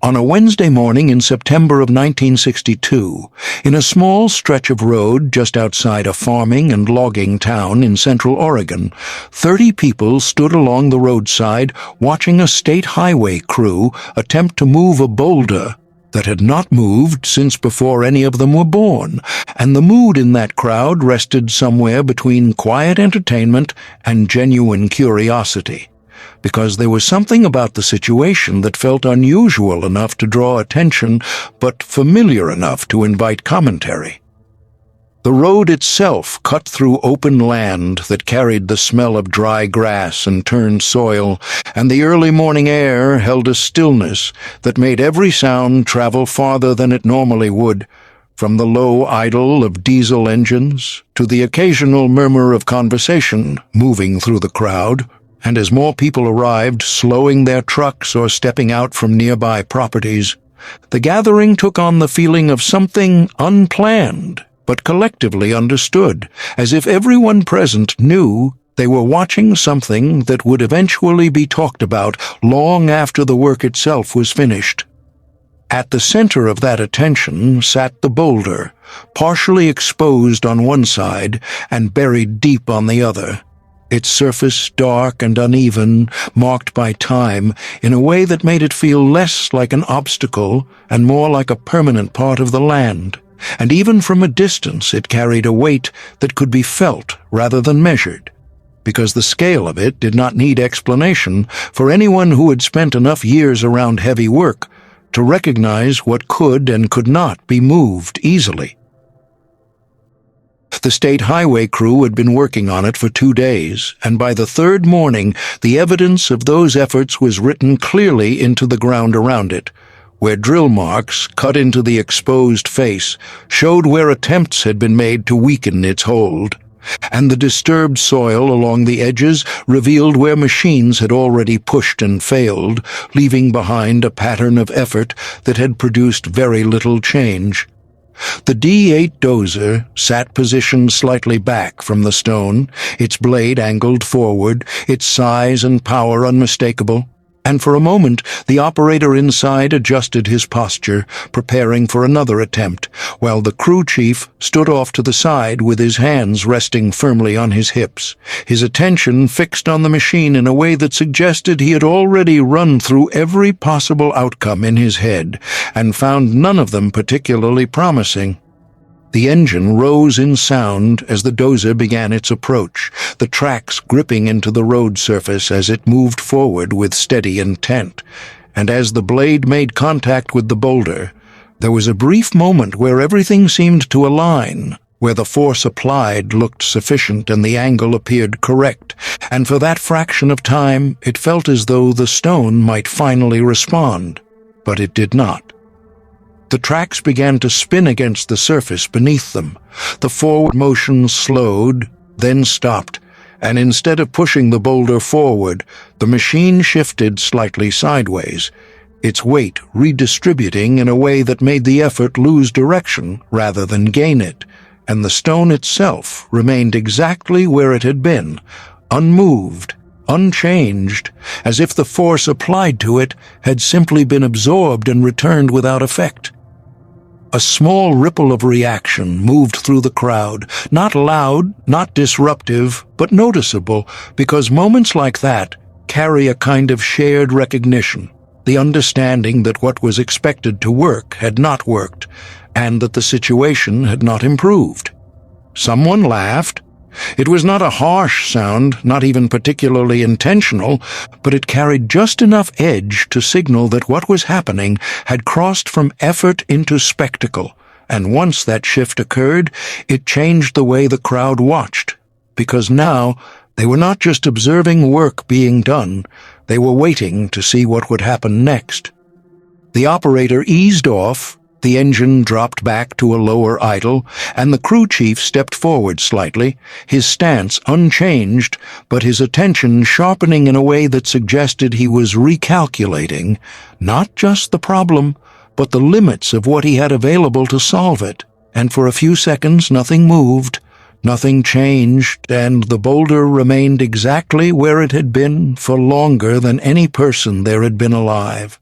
On a Wednesday morning in September of 1962, in a small stretch of road just outside a farming and logging town in central Oregon, 30 people stood along the roadside watching a state highway crew attempt to move a boulder that had not moved since before any of them were born, and the mood in that crowd rested somewhere between quiet entertainment and genuine curiosity, because there was something about the situation that felt unusual enough to draw attention, but familiar enough to invite commentary. The road itself cut through open land that carried the smell of dry grass and turned soil, and the early morning air held a stillness that made every sound travel farther than it normally would, from the low idle of diesel engines to the occasional murmur of conversation moving through the crowd, and as more people arrived, slowing their trucks or stepping out from nearby properties, the gathering took on the feeling of something unplanned, but collectively understood, as if everyone present knew they were watching something that would eventually be talked about long after the work itself was finished. At the center of that attention sat the boulder, partially exposed on one side and buried deep on the other, its surface dark and uneven, marked by time, in a way that made it feel less like an obstacle and more like a permanent part of the land. And even from a distance it carried a weight that could be felt rather than measured, because the scale of it did not need explanation for anyone who had spent enough years around heavy work to recognize what could and could not be moved easily. The state highway crew had been working on it for 2 days, and by the third morning the evidence of those efforts was written clearly into the ground around it, where drill marks, cut into the exposed face, showed where attempts had been made to weaken its hold, and the disturbed soil along the edges revealed where machines had already pushed and failed, leaving behind a pattern of effort that had produced very little change. The D8 dozer sat positioned slightly back from the stone, its blade angled forward, its size and power unmistakable, and for a moment the operator inside adjusted his posture, preparing for another attempt, while the crew chief stood off to the side with his hands resting firmly on his hips, his attention fixed on the machine in a way that suggested he had already run through every possible outcome in his head, and found none of them particularly promising. The engine rose in sound as the dozer began its approach, the tracks gripping into the road surface as it moved forward with steady intent. And as the blade made contact with the boulder, there was a brief moment where everything seemed to align, where the force applied looked sufficient and the angle appeared correct, and for that fraction of time it felt as though the stone might finally respond. But it did not. The tracks began to spin against the surface beneath them. The forward motion slowed, then stopped, and instead of pushing the boulder forward, the machine shifted slightly sideways, its weight redistributing in a way that made the effort lose direction rather than gain it, and the stone itself remained exactly where it had been, unmoved, unchanged, as if the force applied to it had simply been absorbed and returned without effect. A small ripple of reaction moved through the crowd, not loud, not disruptive, but noticeable, because moments like that carry a kind of shared recognition, the understanding that what was expected to work had not worked, and that the situation had not improved. Someone laughed. It was not a harsh sound, not even particularly intentional, but it carried just enough edge to signal that what was happening had crossed from effort into spectacle, and once that shift occurred, it changed the way the crowd watched, because now they were not just observing work being done, they were waiting to see what would happen next. The operator eased off, the engine dropped back to a lower idle, and the crew chief stepped forward slightly, his stance unchanged, but his attention sharpening in a way that suggested he was recalculating not just the problem, but the limits of what he had available to solve it. And for a few seconds nothing moved, nothing changed, and the boulder remained exactly where it had been for longer than any person there had been alive.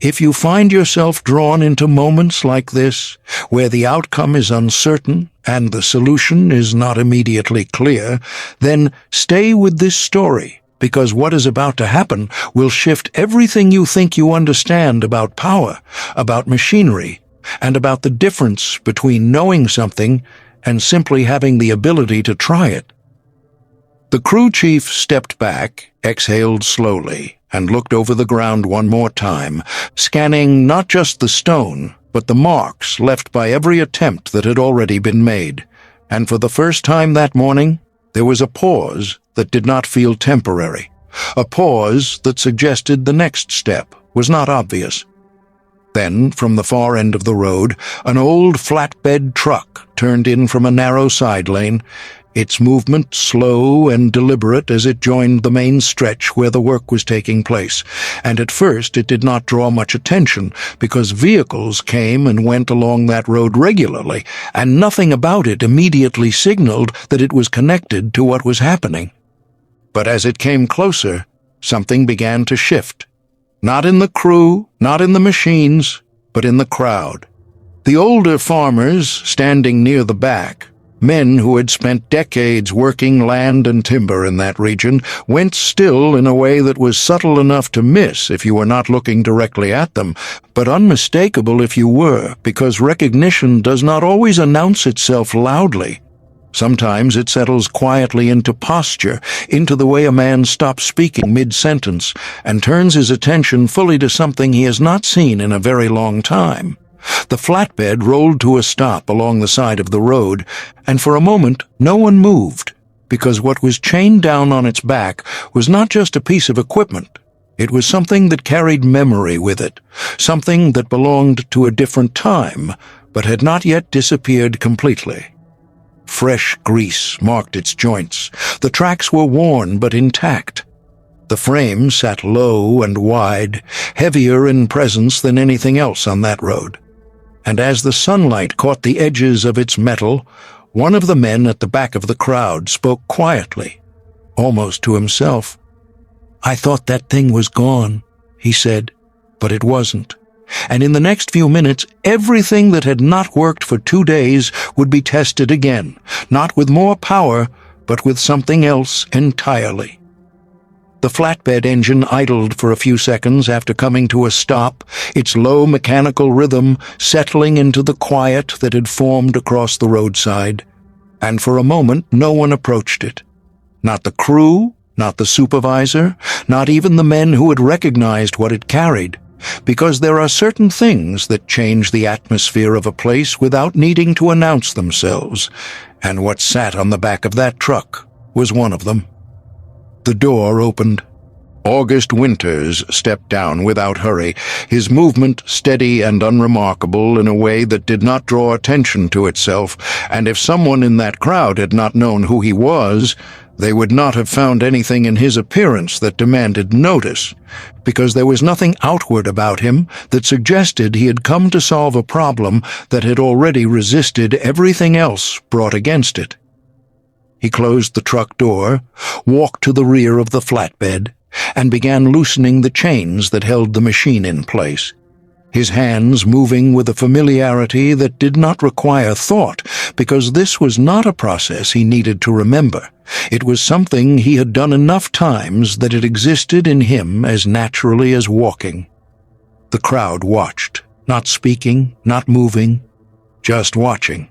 If you find yourself drawn into moments like this, where the outcome is uncertain and the solution is not immediately clear, then stay with this story, because what is about to happen will shift everything you think you understand about power, about machinery, and about the difference between knowing something and simply having the ability to try it. The crew chief stepped back, exhaled slowly, and looked over the ground one more time, scanning not just the stone, but the marks left by every attempt that had already been made. And for the first time that morning, there was a pause that did not feel temporary, a pause that suggested the next step was not obvious. Then, from the far end of the road, an old flatbed truck turned in from a narrow side lane, its movement slow and deliberate as it joined the main stretch where the work was taking place, and at first it did not draw much attention because vehicles came and went along that road regularly, and nothing about it immediately signaled that it was connected to what was happening. But as it came closer, something began to shift. Not in the crew, not in the machines, but in the crowd. The older farmers standing near the back, men who had spent decades working land and timber in that region, went still in a way that was subtle enough to miss if you were not looking directly at them, but unmistakable if you were, because recognition does not always announce itself loudly. Sometimes it settles quietly into posture, into the way a man stops speaking mid-sentence and turns his attention fully to something he has not seen in a very long time. The flatbed rolled to a stop along the side of the road, and for a moment no one moved, because what was chained down on its back was not just a piece of equipment. It was something that carried memory with it, something that belonged to a different time, but had not yet disappeared completely. Fresh grease marked its joints. The tracks were worn but intact. The frame sat low and wide, heavier in presence than anything else on that road. And as the sunlight caught the edges of its metal, one of the men at the back of the crowd spoke quietly, almost to himself. "I thought that thing was gone," he said, "but it wasn't. And in the next few minutes, everything that had not worked for 2 days would be tested again, not with more power, but with something else entirely." The flatbed engine idled for a few seconds after coming to a stop, its low mechanical rhythm settling into the quiet that had formed across the roadside. And for a moment no one approached it. Not the crew, not the supervisor, not even the men who had recognized what it carried. Because there are certain things that change the atmosphere of a place without needing to announce themselves, and what sat on the back of that truck was one of them. The door opened. August Winters stepped down without hurry, his movement steady and unremarkable in a way that did not draw attention to itself, and if someone in that crowd had not known who he was, they would not have found anything in his appearance that demanded notice, because there was nothing outward about him that suggested he had come to solve a problem that had already resisted everything else brought against it. He closed the truck door, walked to the rear of the flatbed, and began loosening the chains that held the machine in place, his hands moving with a familiarity that did not require thought, because this was not a process he needed to remember. It was something he had done enough times that it existed in him as naturally as walking. The crowd watched, not speaking, not moving, just watching.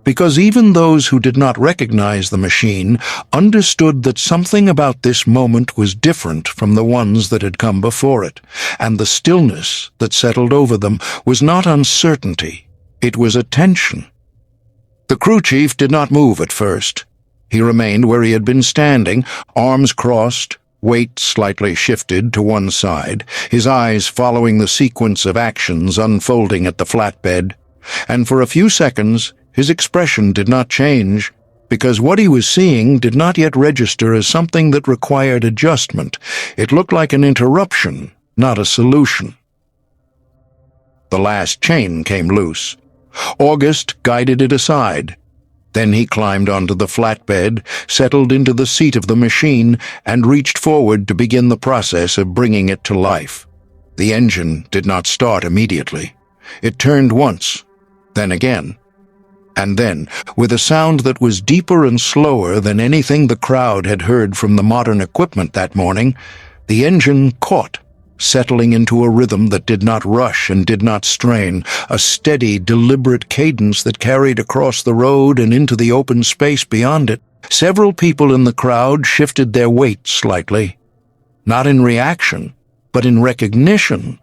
Because even those who did not recognize the machine understood that something about this moment was different from the ones that had come before it, and the stillness that settled over them was not uncertainty, it was attention. The crew chief did not move at first. He remained where he had been standing, arms crossed, weight slightly shifted to one side, his eyes following the sequence of actions unfolding at the flatbed, and for a few seconds his expression did not change, because what he was seeing did not yet register as something that required adjustment. It looked like an interruption, not a solution. The last chain came loose. August guided it aside. Then he climbed onto the flatbed, settled into the seat of the machine, and reached forward to begin the process of bringing it to life. The engine did not start immediately. It turned once, then again. And then, with a sound that was deeper and slower than anything the crowd had heard from the modern equipment that morning, the engine caught, settling into a rhythm that did not rush and did not strain, a steady, deliberate cadence that carried across the road and into the open space beyond it. Several people in the crowd shifted their weight slightly, not in reaction, but in recognition,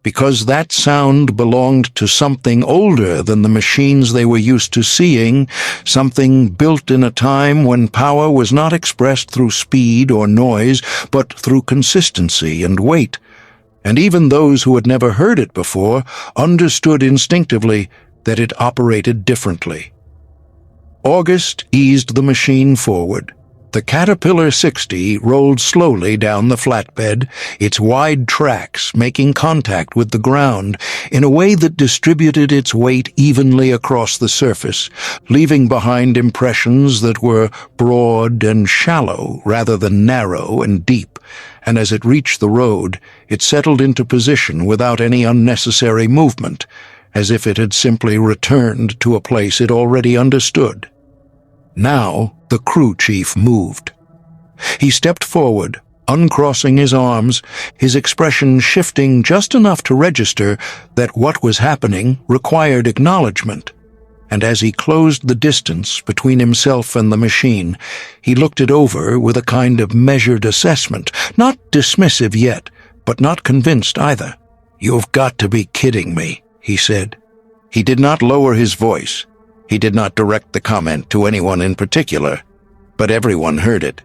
because that sound belonged to something older than the machines they were used to seeing, something built in a time when power was not expressed through speed or noise, but through consistency and weight. And even those who had never heard it before understood instinctively that it operated differently. August eased the machine forward. The Caterpillar 60 rolled slowly down the flatbed, its wide tracks making contact with the ground in a way that distributed its weight evenly across the surface, leaving behind impressions that were broad and shallow rather than narrow and deep. And as it reached the road, it settled into position without any unnecessary movement, as if it had simply returned to a place it already understood. Now the crew chief moved. He stepped forward, uncrossing his arms, his expression shifting just enough to register that what was happening required acknowledgement. And as he closed the distance between himself and the machine, he looked it over with a kind of measured assessment, not dismissive yet, but not convinced either. "You've got to be kidding me," he said. He did not lower his voice. He did not direct the comment to anyone in particular, but everyone heard it.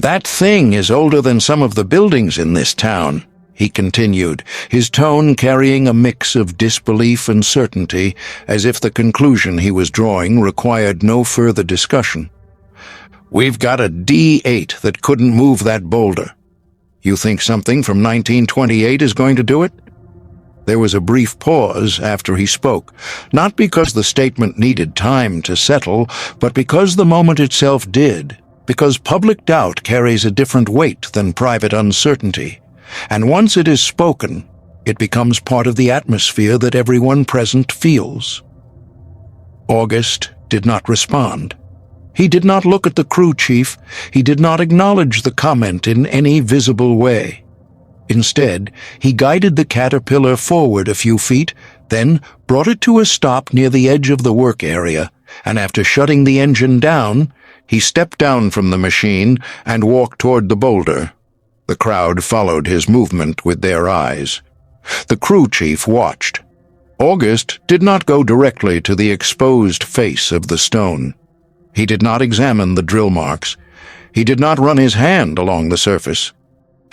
"That thing is older than some of the buildings in this town," he continued, his tone carrying a mix of disbelief and certainty, as if the conclusion he was drawing required no further discussion. "We've got a D8 that couldn't move that boulder. You think something from 1928 is going to do it?" There was a brief pause after he spoke, not because the statement needed time to settle, but because the moment itself did, because public doubt carries a different weight than private uncertainty, and once it is spoken, it becomes part of the atmosphere that everyone present feels. August did not respond. He did not look at the crew chief. He did not acknowledge the comment in any visible way. Instead, he guided the Caterpillar forward a few feet, then brought it to a stop near the edge of the work area, and after shutting the engine down, he stepped down from the machine and walked toward the boulder. The crowd followed his movement with their eyes. The crew chief watched. August did not go directly to the exposed face of the stone. He did not examine the drill marks. He did not run his hand along the surface.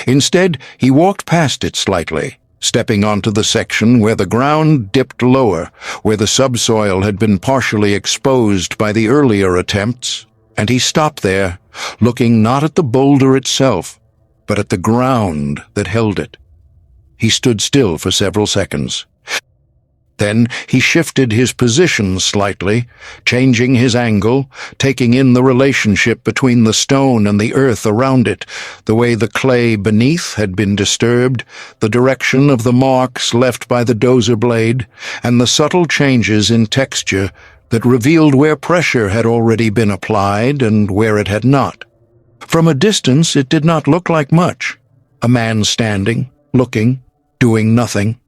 Instead, he walked past it slightly, stepping onto the section where the ground dipped lower, where the subsoil had been partially exposed by the earlier attempts, and he stopped there, looking not at the boulder itself, but at the ground that held it. He stood still for several seconds. Then he shifted his position slightly, changing his angle, taking in the relationship between the stone and the earth around it, the way the clay beneath had been disturbed, the direction of the marks left by the dozer blade, and the subtle changes in texture that revealed where pressure had already been applied and where it had not. From a distance it did not look like much. A man standing, looking, doing nothing.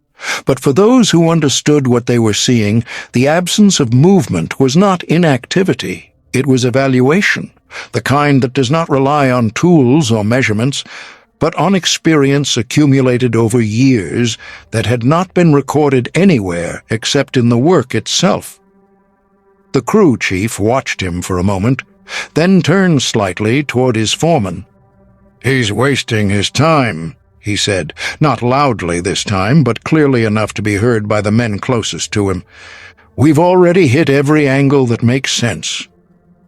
But for those who understood what they were seeing, the absence of movement was not inactivity. It was evaluation, the kind that does not rely on tools or measurements, but on experience accumulated over years that had not been recorded anywhere except in the work itself. The crew chief watched him for a moment, then turned slightly toward his foreman. "He's wasting his time," he said, not loudly this time, but clearly enough to be heard by the men closest to him. "We've already hit every angle that makes sense."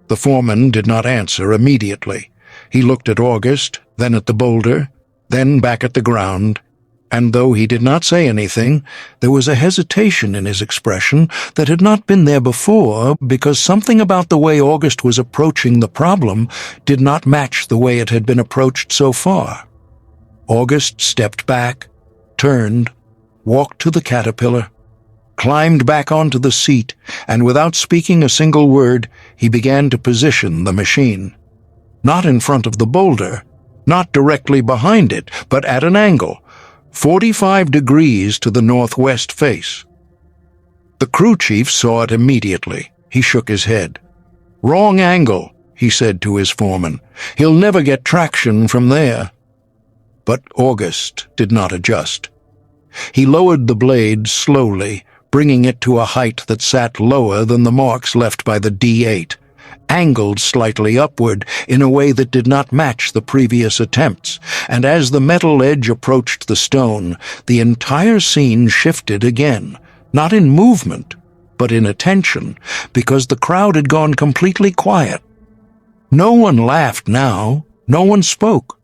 The foreman did not answer immediately. He looked at August, then at the boulder, then back at the ground, and though he did not say anything, there was a hesitation in his expression that had not been there before, because something about the way August was approaching the problem did not match the way it had been approached so far. August stepped back, turned, walked to the caterpillar, climbed back onto the seat, and without speaking a single word, he began to position the machine. Not in front of the boulder, not directly behind it, but at an angle, 45 degrees to the northwest face. The crew chief saw it immediately. He shook his head. "Wrong angle," he said to his foreman. "He'll never get traction from there." But August did not adjust. He lowered the blade slowly, bringing it to a height that sat lower than the marks left by the D8, angled slightly upward in a way that did not match the previous attempts, and as the metal edge approached the stone, the entire scene shifted again, not in movement, but in attention, because the crowd had gone completely quiet. No one laughed now, no one spoke,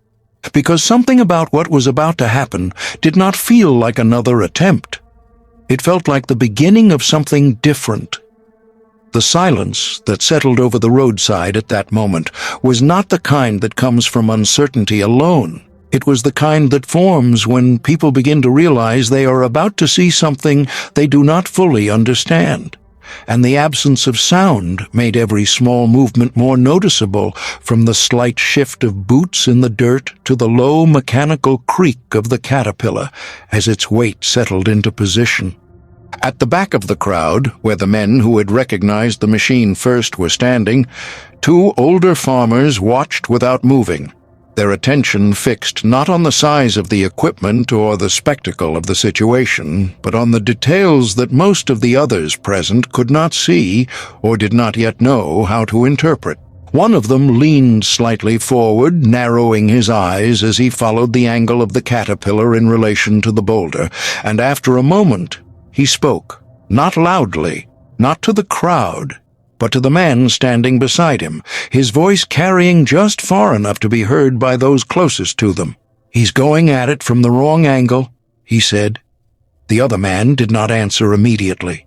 because something about what was about to happen did not feel like another attempt. It felt like the beginning of something different. The silence that settled over the roadside at that moment was not the kind that comes from uncertainty alone. It was the kind that forms when people begin to realize they are about to see something they do not fully understand. And the absence of sound made every small movement more noticeable, from the slight shift of boots in the dirt to the low mechanical creak of the caterpillar as its weight settled into position. At the back of the crowd, where the men who had recognized the machine first were standing, two older farmers watched without moving, their attention fixed not on the size of the equipment or the spectacle of the situation, but on the details that most of the others present could not see or did not yet know how to interpret. One of them leaned slightly forward, narrowing his eyes as he followed the angle of the caterpillar in relation to the boulder, and after a moment he spoke, not loudly, not to the crowd, but to the man standing beside him, his voice carrying just far enough to be heard by those closest to them. "He's going at it from the wrong angle," he said. The other man did not answer immediately.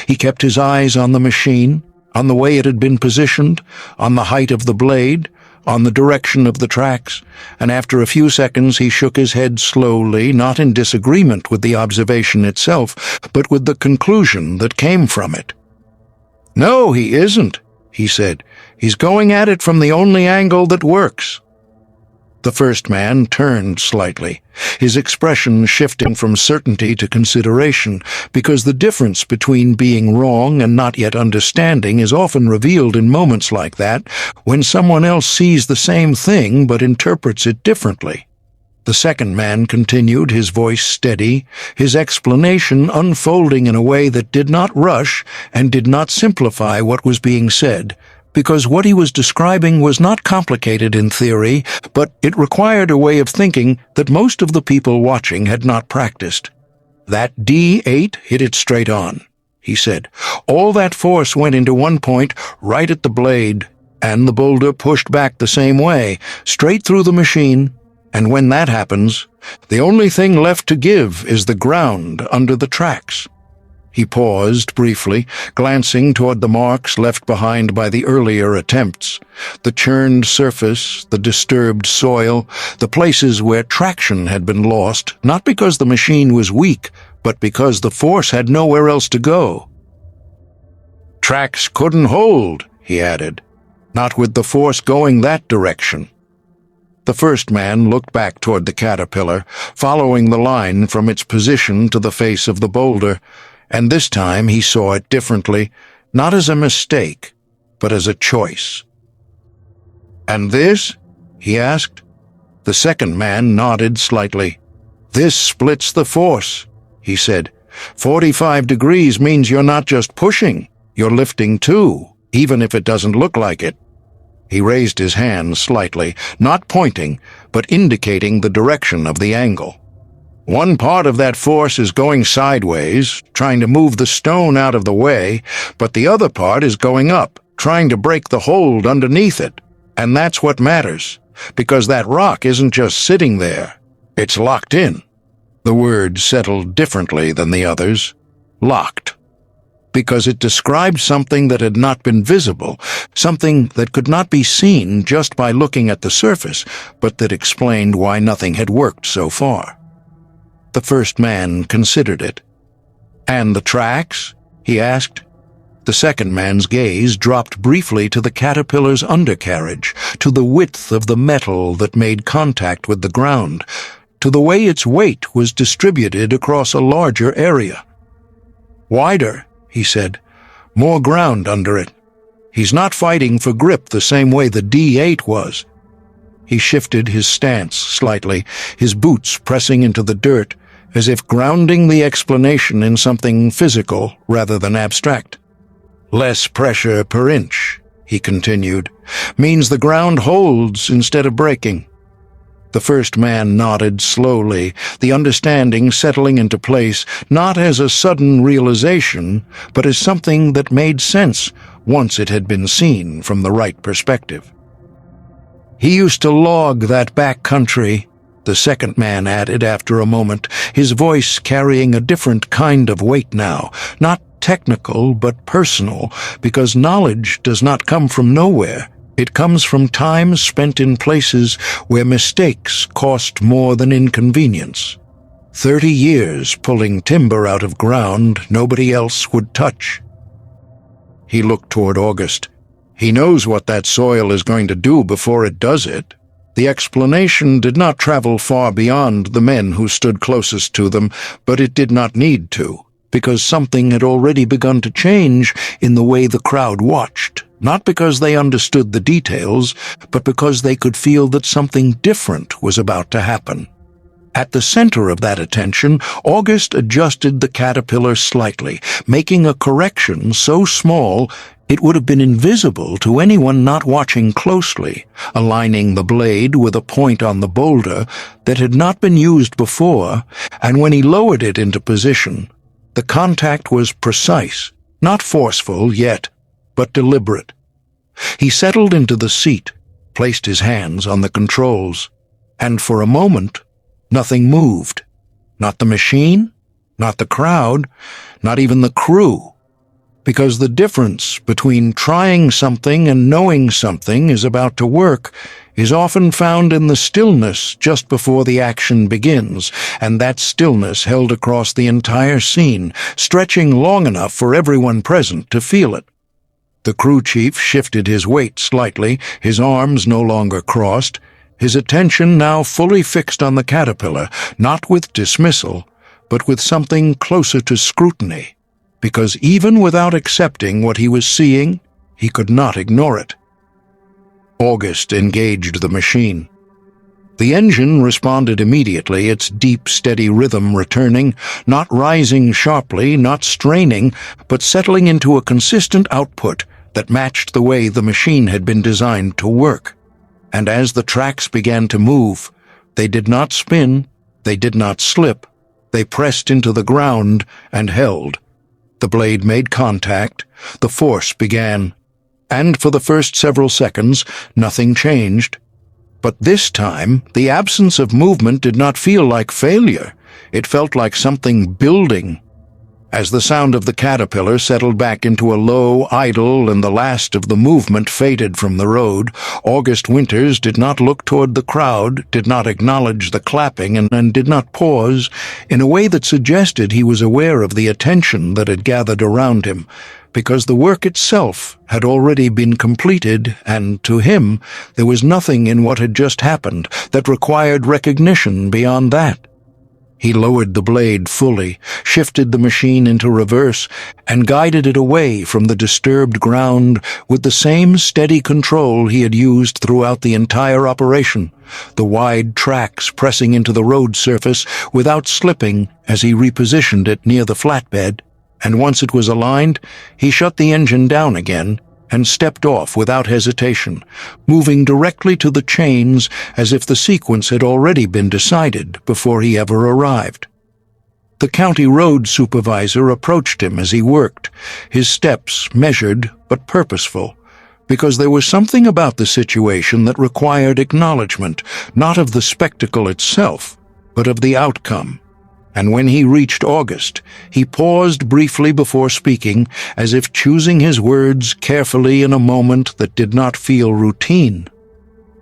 He kept his eyes on the machine, on the way it had been positioned, on the height of the blade, on the direction of the tracks, and after a few seconds he shook his head slowly, not in disagreement with the observation itself, but with the conclusion that came from it. "No, he isn't," he said. "He's going at it from the only angle that works." The first man turned slightly, his expression shifting from certainty to consideration, because the difference between being wrong and not yet understanding is often revealed in moments like that, when someone else sees the same thing but interprets it differently. The second man continued, his voice steady, his explanation unfolding in a way that did not rush and did not simplify what was being said, because what he was describing was not complicated in theory, but it required a way of thinking that most of the people watching had not practiced. "That D8 hit it straight on," he said. "All that force went into one point, right at the blade, and the boulder pushed back the same way, straight through the machine. And when that happens, the only thing left to give is the ground under the tracks." He paused briefly, glancing toward the marks left behind by the earlier attempts, the churned surface, the disturbed soil, the places where traction had been lost, not because the machine was weak, but because the force had nowhere else to go. "Tracks couldn't hold," he added, "not with the force going that direction." The first man looked back toward the caterpillar, following the line from its position to the face of the boulder, and this time he saw it differently, not as a mistake, but as a choice. "And this?" he asked. The second man nodded slightly. "This splits the force," he said. 45 degrees means you're not just pushing, you're lifting too, even if it doesn't look like it." He raised his hand slightly, not pointing, but indicating the direction of the angle. "One part of that force is going sideways, trying to move the stone out of the way, but the other part is going up, trying to break the hold underneath it. And that's what matters, because that rock isn't just sitting there, it's locked in." The word settled differently than the others. Locked. Because it described something that had not been visible, something that could not be seen just by looking at the surface, but that explained why nothing had worked so far. The first man considered it. "And the tracks?" he asked. The second man's gaze dropped briefly to the caterpillar's undercarriage, to the width of the metal that made contact with the ground, to the way its weight was distributed across a larger area. "Wider," he said. "More ground under it. He's not fighting for grip the same way the D8 was." He shifted his stance slightly, his boots pressing into the dirt, as if grounding the explanation in something physical rather than abstract. "Less pressure per inch," he continued, "means the ground holds instead of breaking." The first man nodded slowly, the understanding settling into place not as a sudden realization, but as something that made sense once it had been seen from the right perspective. "He used to log that back country," the second man added after a moment, his voice carrying a different kind of weight now, not technical but personal, because knowledge does not come from nowhere. It comes from time spent in places where mistakes cost more than inconvenience. 30 years pulling timber out of ground nobody else would touch. He looked toward August. "He knows what that soil is going to do before it does it." The explanation did not travel far beyond the men who stood closest to them, but it did not need to, because something had already begun to change in the way the crowd watched, not because they understood the details, but because they could feel that something different was about to happen. At the center of that attention, August adjusted the caterpillar slightly, making a correction so small it would have been invisible to anyone not watching closely, aligning the blade with a point on the boulder that had not been used before, and when he lowered it into position, the contact was precise, not forceful yet, but deliberate. He settled into the seat, placed his hands on the controls, and for a moment, nothing moved. Not the machine, not the crowd, not even the crew. Because the difference between trying something and knowing something is about to work is often found in the stillness just before the action begins, and that stillness held across the entire scene, stretching long enough for everyone present to feel it. The crew chief shifted his weight slightly, his arms no longer crossed, his attention now fully fixed on the caterpillar, not with dismissal, but with something closer to scrutiny. Because even without accepting what he was seeing, he could not ignore it. August engaged the machine. The engine responded immediately, its deep, steady rhythm returning, not rising sharply, not straining, but settling into a consistent output that matched the way the machine had been designed to work. And as the tracks began to move, they did not spin, they did not slip, they pressed into the ground and held. The blade made contact, the force began, and for the first several seconds, nothing changed. But this time, the absence of movement did not feel like failure. It felt like something building. As the sound of the caterpillar settled back into a low idle and the last of the movement faded from the road, August Winters did not look toward the crowd, did not acknowledge the clapping, and did not pause in a way that suggested he was aware of the attention that had gathered around him, because the work itself had already been completed, and to him there was nothing in what had just happened that required recognition beyond that. He lowered the blade fully, shifted the machine into reverse, and guided it away from the disturbed ground with the same steady control he had used throughout the entire operation, the wide tracks pressing into the road surface without slipping as he repositioned it near the flatbed, and once it was aligned, he shut the engine down again and stepped off without hesitation, moving directly to the chains as if the sequence had already been decided before he ever arrived. The county road supervisor approached him as he worked, his steps measured but purposeful, because there was something about the situation that required acknowledgement, not of the spectacle itself, but of the outcome. And when he reached August, he paused briefly before speaking, as if choosing his words carefully in a moment that did not feel routine.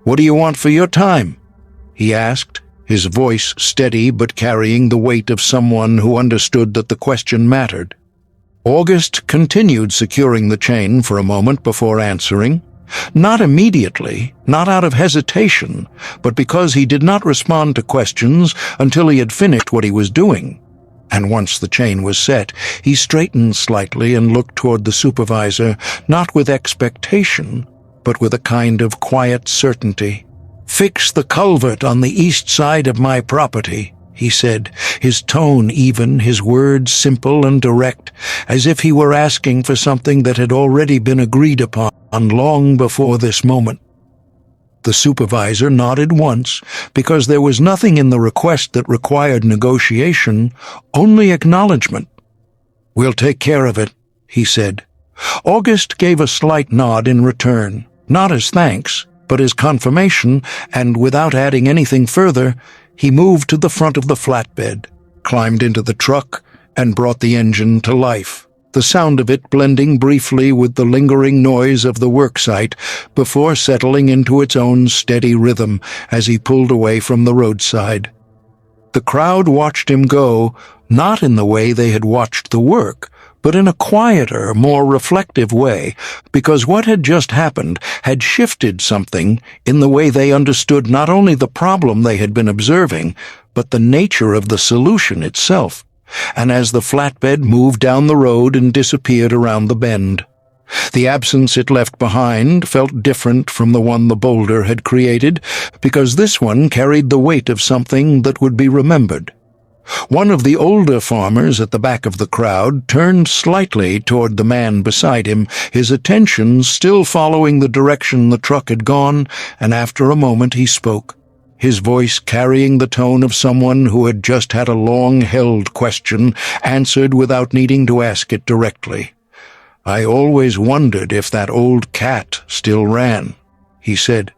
"What do you want for your time?" he asked, his voice steady but carrying the weight of someone who understood that the question mattered. August continued securing the chain for a moment before answering. Not immediately, not out of hesitation, but because he did not respond to questions until he had finished what he was doing. And once the chain was set, he straightened slightly and looked toward the supervisor, not with expectation, but with a kind of quiet certainty. "Fix the culvert on the east side of my property," he said, his tone even, his words simple and direct, as if he were asking for something that had already been agreed upon long before this moment. The supervisor nodded once, because there was nothing in the request that required negotiation, only acknowledgement. "We'll take care of it," he said. August gave a slight nod in return, not as thanks, but as confirmation, and without adding anything further, he moved to the front of the flatbed, climbed into the truck, and brought the engine to life, the sound of it blending briefly with the lingering noise of the worksite before settling into its own steady rhythm as he pulled away from the roadside. The crowd watched him go, not in the way they had watched the work, but in a quieter, more reflective way, because what had just happened had shifted something in the way they understood not only the problem they had been observing, but the nature of the solution itself. And as the flatbed moved down the road and disappeared around the bend, the absence it left behind felt different from the one the boulder had created, because this one carried the weight of something that would be remembered. One of the older farmers at the back of the crowd turned slightly toward the man beside him, his attention still following the direction the truck had gone, and after a moment he spoke, his voice carrying the tone of someone who had just had a long-held question answered without needing to ask it directly. "I always wondered if that old cat still ran," he said.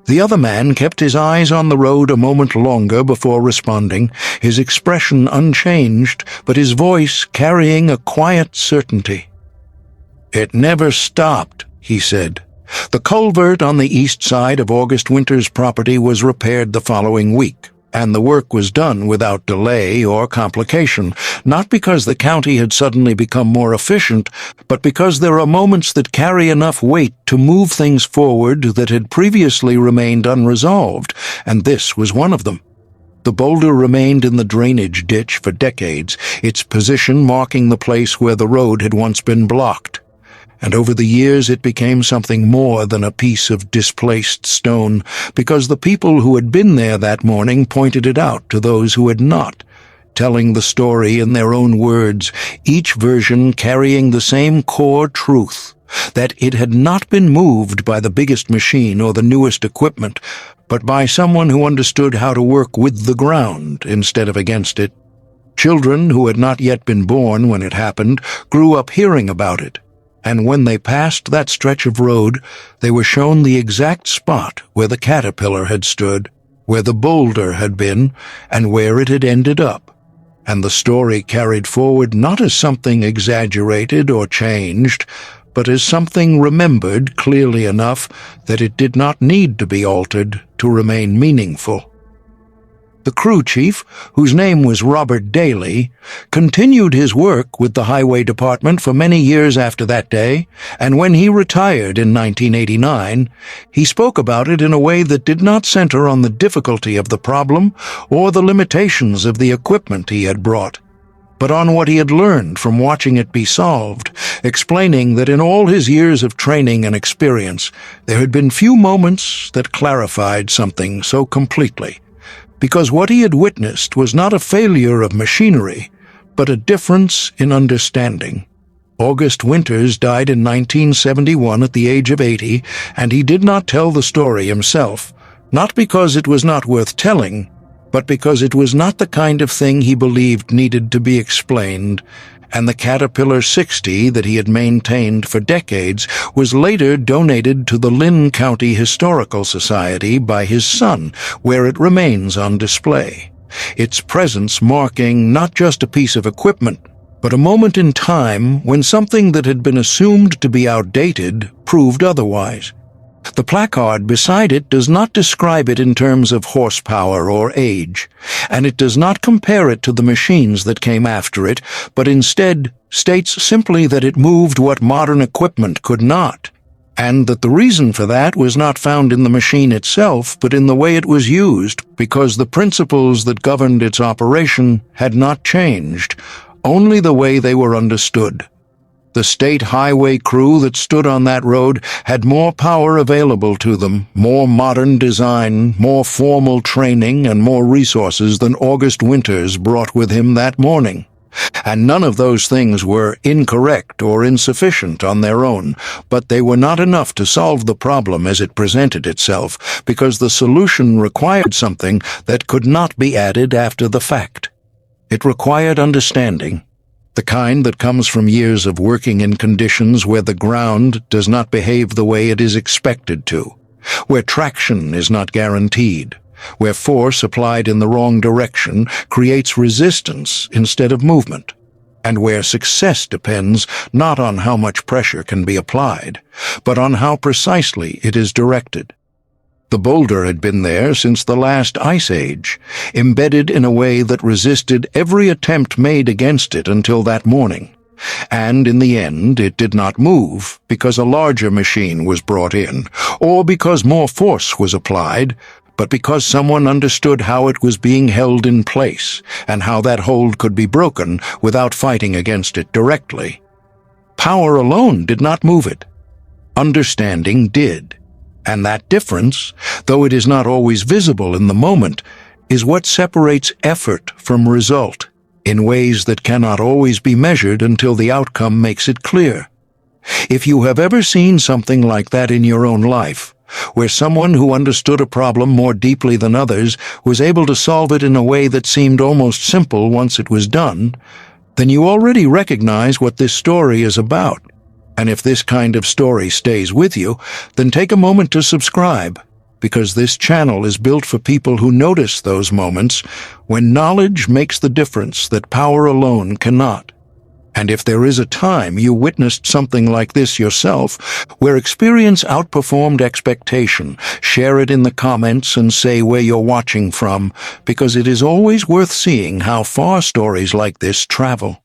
The other man kept his eyes on the road a moment longer before responding, his expression unchanged, but his voice carrying a quiet certainty. "It never stopped," he said. The culvert on the east side of August Winter's property was repaired the following week, and the work was done without delay or complication, not because the county had suddenly become more efficient, but because there are moments that carry enough weight to move things forward that had previously remained unresolved, and this was one of them. The boulder remained in the drainage ditch for decades, its position marking the place where the road had once been blocked. And over the years it became something more than a piece of displaced stone, because the people who had been there that morning pointed it out to those who had not, telling the story in their own words, each version carrying the same core truth, that it had not been moved by the biggest machine or the newest equipment, but by someone who understood how to work with the ground instead of against it. Children who had not yet been born when it happened grew up hearing about it, and when they passed that stretch of road, they were shown the exact spot where the caterpillar had stood, where the boulder had been, and where it had ended up. And the story carried forward not as something exaggerated or changed, but as something remembered clearly enough that it did not need to be altered to remain meaningful. The crew chief, whose name was Robert Daly, continued his work with the Highway Department for many years after that day, and when he retired in 1989, he spoke about it in a way that did not center on the difficulty of the problem or the limitations of the equipment he had brought, but on what he had learned from watching it be solved, explaining that in all his years of training and experience, there had been few moments that clarified something so completely, because what he had witnessed was not a failure of machinery, but a difference in understanding. August Winters died in 1971 at the age of 80, and he did not tell the story himself, not because it was not worth telling, but because it was not the kind of thing he believed needed to be explained, and the Caterpillar 60 that he had maintained for decades was later donated to the Lynn County Historical Society by his son, where it remains on display, its presence marking not just a piece of equipment, but a moment in time when something that had been assumed to be outdated proved otherwise. The placard beside it does not describe it in terms of horsepower or age, and it does not compare it to the machines that came after it, but instead states simply that it moved what modern equipment could not, and that the reason for that was not found in the machine itself, but in the way it was used, because the principles that governed its operation had not changed, only the way they were understood. The state highway crew that stood on that road had more power available to them, more modern design, more formal training, and more resources than August Winters brought with him that morning. And none of those things were incorrect or insufficient on their own, but they were not enough to solve the problem as it presented itself, because the solution required something that could not be added after the fact. It required understanding, the kind that comes from years of working in conditions where the ground does not behave the way it is expected to, where traction is not guaranteed, where force applied in the wrong direction creates resistance instead of movement, and where success depends not on how much pressure can be applied, but on how precisely it is directed. The boulder had been there since the last ice age, embedded in a way that resisted every attempt made against it until that morning. And in the end, it did not move because a larger machine was brought in, or because more force was applied, but because someone understood how it was being held in place and how that hold could be broken without fighting against it directly. Power alone did not move it. Understanding did. And that difference, though it is not always visible in the moment, is what separates effort from result in ways that cannot always be measured until the outcome makes it clear. If you have ever seen something like that in your own life, where someone who understood a problem more deeply than others was able to solve it in a way that seemed almost simple once it was done, then you already recognize what this story is about. And if this kind of story stays with you, then take a moment to subscribe, because this channel is built for people who notice those moments when knowledge makes the difference that power alone cannot. And if there is a time you witnessed something like this yourself, where experience outperformed expectation, share it in the comments and say where you're watching from, because it is always worth seeing how far stories like this travel.